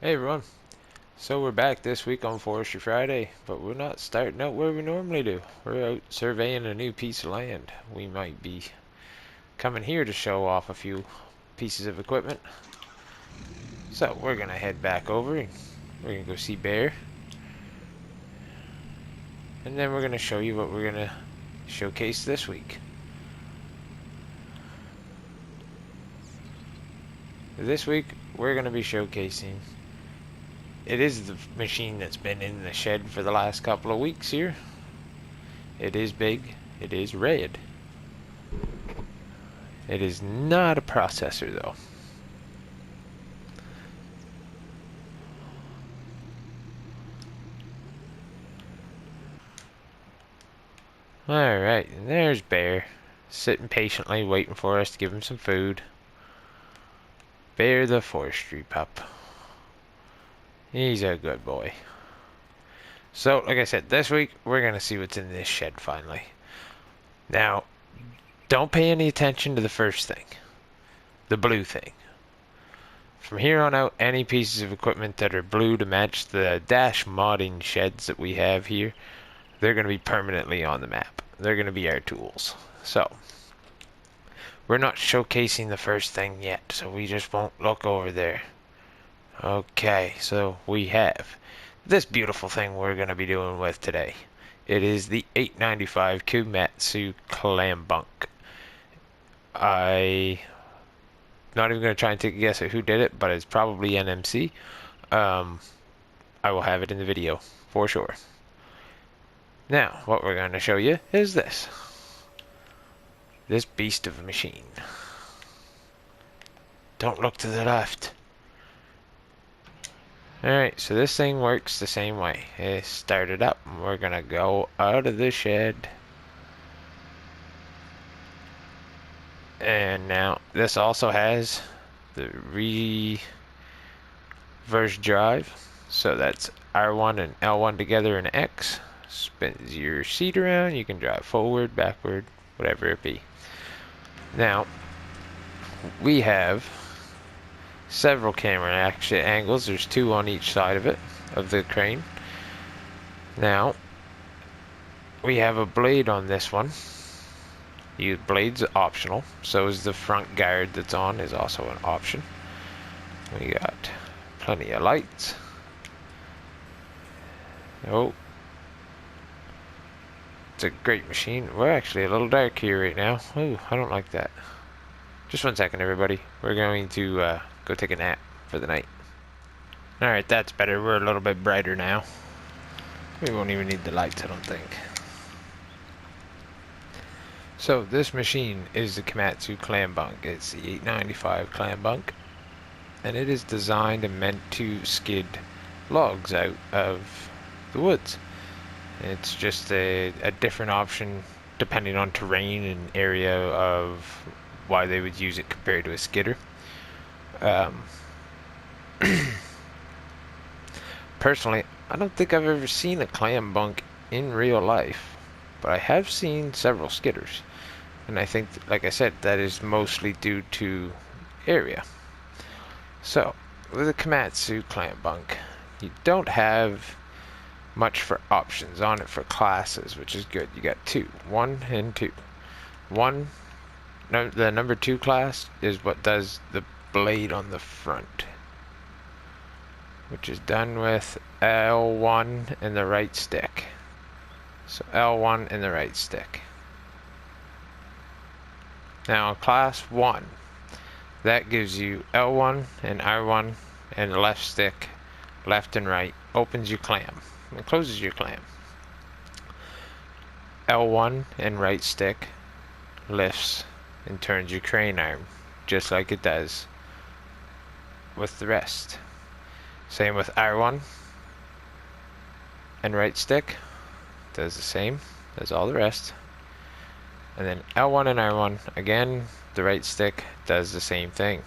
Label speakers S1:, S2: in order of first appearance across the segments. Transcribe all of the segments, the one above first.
S1: Hey everyone, so we're back this week on Forestry Friday, but we're not starting out where we normally do. We're out surveying a new piece of land. We might be coming here to show off a few pieces of equipment. So we're gonna head back over and we're gonna go see Bear. And then we're gonna show you what we're gonna showcase this week. This week we're gonna be showcasing. It is the machine that's been in the shed for the last couple of weeks here. It is big. It is red. It is not a processor though. Alright, and there's Bear, sitting patiently waiting for us to give him some food. Bear the forestry pup. He's a good boy. So, like I said, this week we're going to see what's in this shed finally. Now, don't pay any attention to the first thing. The blue thing. From here on out, any pieces of equipment that are blue to match the dash modding sheds that we have here, they're going to be permanently on the map. They're going to be our tools. So, we're not showcasing the first thing yet, so we just won't look over there. Okay, so we have this beautiful thing we're going to be doing with today. It is the 895 Komatsu Clambunk. I'm not even going to try and take a guess at who did it, but it's probably NMC. I will have it in the video for sure. Now, what we're going to show you is this beast of a machine. Don't look to the left. Alright, so this thing works the same way. It started up, and we're going to go out of the shed. And now, this also has the reverse drive. So that's R1 and L1 together in X. Spins your seat around, you can drive forward, backward, whatever it be. Now, we have several camera action angles. There's two on each side of it, of the crane. Now, we have a blade on this one. Blade's optional, so is the front guard that's on is also an option. We got plenty of lights. Oh, it's a great machine. We're actually a little dark here right now. Ooh, I don't like that. Just 1 second, everybody. We're going to go take a nap for the night. Alright, that's better. We're a little bit brighter now. We won't even need the lights, I don't think. So, this machine is the Komatsu Clambunk. It's the 895 Clambunk. And it is designed and meant to skid logs out of the woods. It's just a different option depending on terrain and area of why they would use it compared to a skidder. Personally, I don't think I've ever seen a Clambunk in real life, but I have seen several skidders. And I think, like I said, that is mostly due to area. So, with a Komatsu Clambunk, you don't have much for options on it for classes, which is good. You got two, 1 and 2. The number 2 class is what does the blade on the front, which is done with L1 and the right stick. So L1 and the right stick. Now class 1, that gives you L1 and R1 and the left stick, left and right, opens your clam and closes your clam. L1 and right stick lifts and turns your crane arm, just like it does with the rest. Same with R1 and right stick, does the same, does all the rest. And then L1 and R1, again, the right stick does the same thing.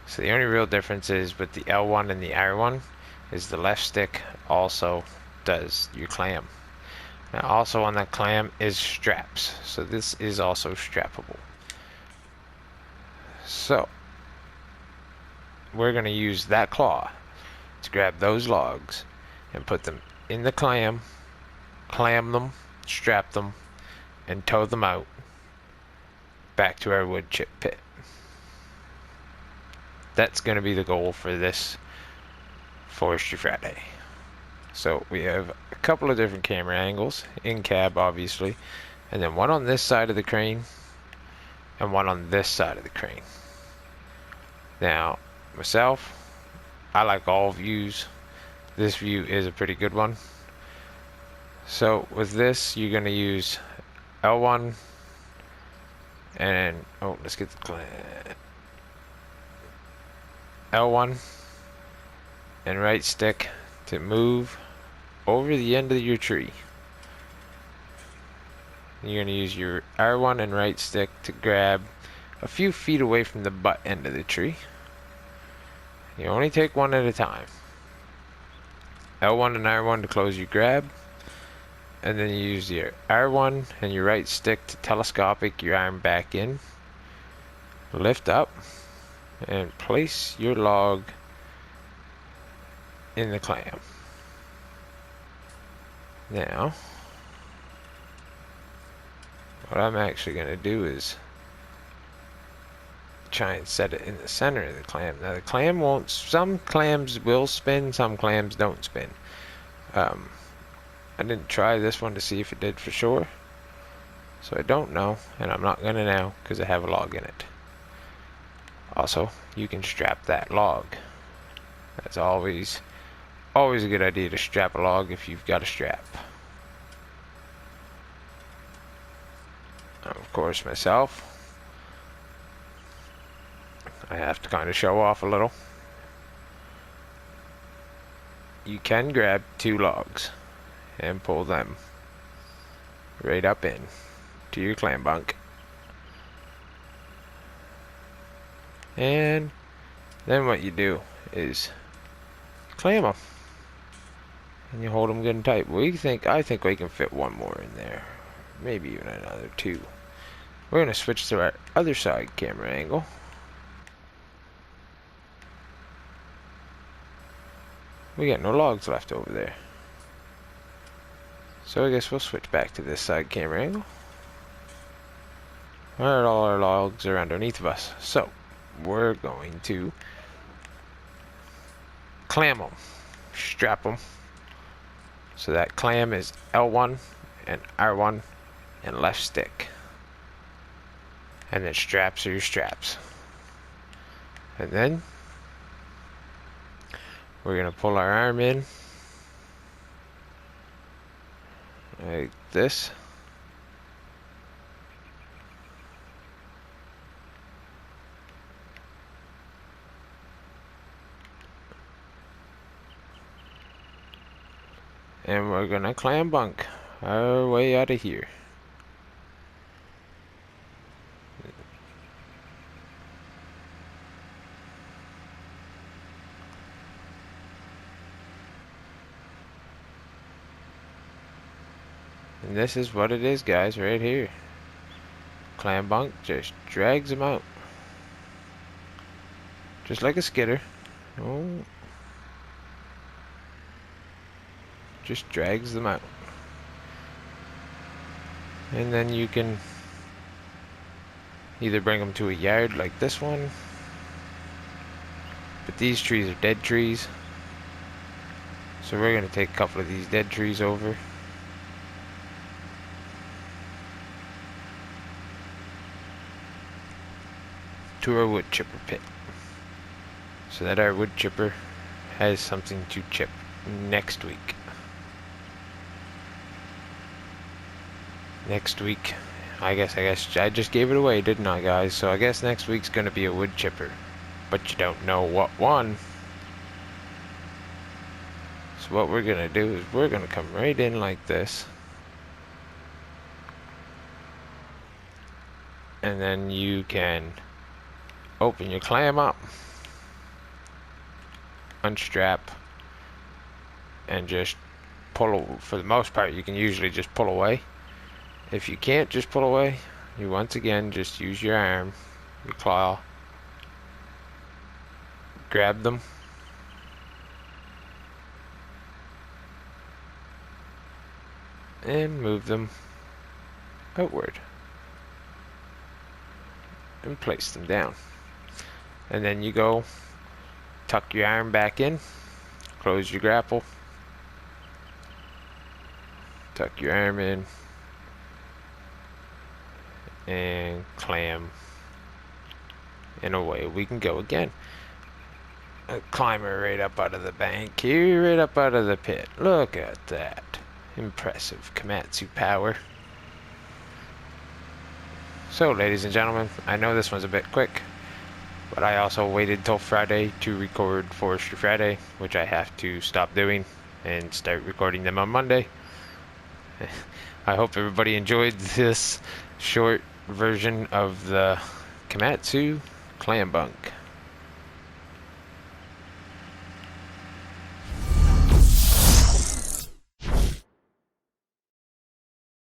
S1: So the only real difference is with the L1 and the R1 is the left stick also does your clam. Now also on that clam is straps, so this is also strappable. So we're going to use that claw is grab those logs and put them in the clam them, strap them, and tow them out back to our wood chip pit. That's going to be the goal for this Forestry Friday. So we have a couple of different camera angles, in cab obviously, and then one on this side of the crane and one on this side of the crane. Now, myself, I like all views. This view is a pretty good one. So with this, you're going to use L1 and, oh, let's get the L1 and right stick to move over the end of your tree. You're going to use your R1 and right stick to grab a few feet away from the butt end of the tree. You only take one at a time. L1 and R1 to close your grab, and then you use your R1 and your right stick to telescopic your arm back in, lift up, and place your log in the clam. Now, what I'm actually going to do is try and set it in the center of the clam. Now the clam won't, some clams will spin, some clams don't spin. I didn't try this one to see if it did for sure, so I don't know, and I'm not gonna now because I have a log in it. Also, you can strap that log. That's always a good idea to strap a log if you've got a strap. Of course, myself, I have to kind of show off a little. You can grab two logs and pull them right up in to your clam bunk, and then what you do is clam them and you hold them good and tight. I think we can fit one more in there, maybe even another two. We're gonna switch to our other side camera angle. We got no logs left over there, so I guess we'll switch back to this side camera angle. Alright, all our logs are underneath of us, so we're going to clam them, strap them, so that clam is L1 and R1 and left stick, and then straps are your straps. And then we're going to pull our arm in like this. And we're going to clam bunk our way out of here. And this is what it is, guys, right here. Clambunk just drags them out. Just like a skidder. Oh. Just drags them out. And then you can either bring them to a yard like this one. But these trees are dead trees. So we're going to take a couple of these dead trees over. To our wood chipper pit, so that our wood chipper has something to chip next week. Next week, I guess I just gave it away, didn't I, guys? So I guess next week's gonna be a wood chipper, but you don't know what one. So what we're gonna do is we're gonna come right in like this, and then you can open your clam up, unstrap, and just pull. For the most part, you can usually just pull away. If you can't just pull away, you once again just use your arm, your claw, grab them, and move them outward and place them down. And then you go tuck your arm back in, close your grapple, tuck your arm in, and clam, and away we can go again. A climber right up out of the bank here, right up out of the pit. Look at that. Impressive Komatsu power. So, ladies and gentlemen, I know this one's a bit quick, but I also waited till Friday to record Forestry Friday, which I have to stop doing and start recording them on Monday. I hope everybody enjoyed this short version of the Komatsu Clambunk.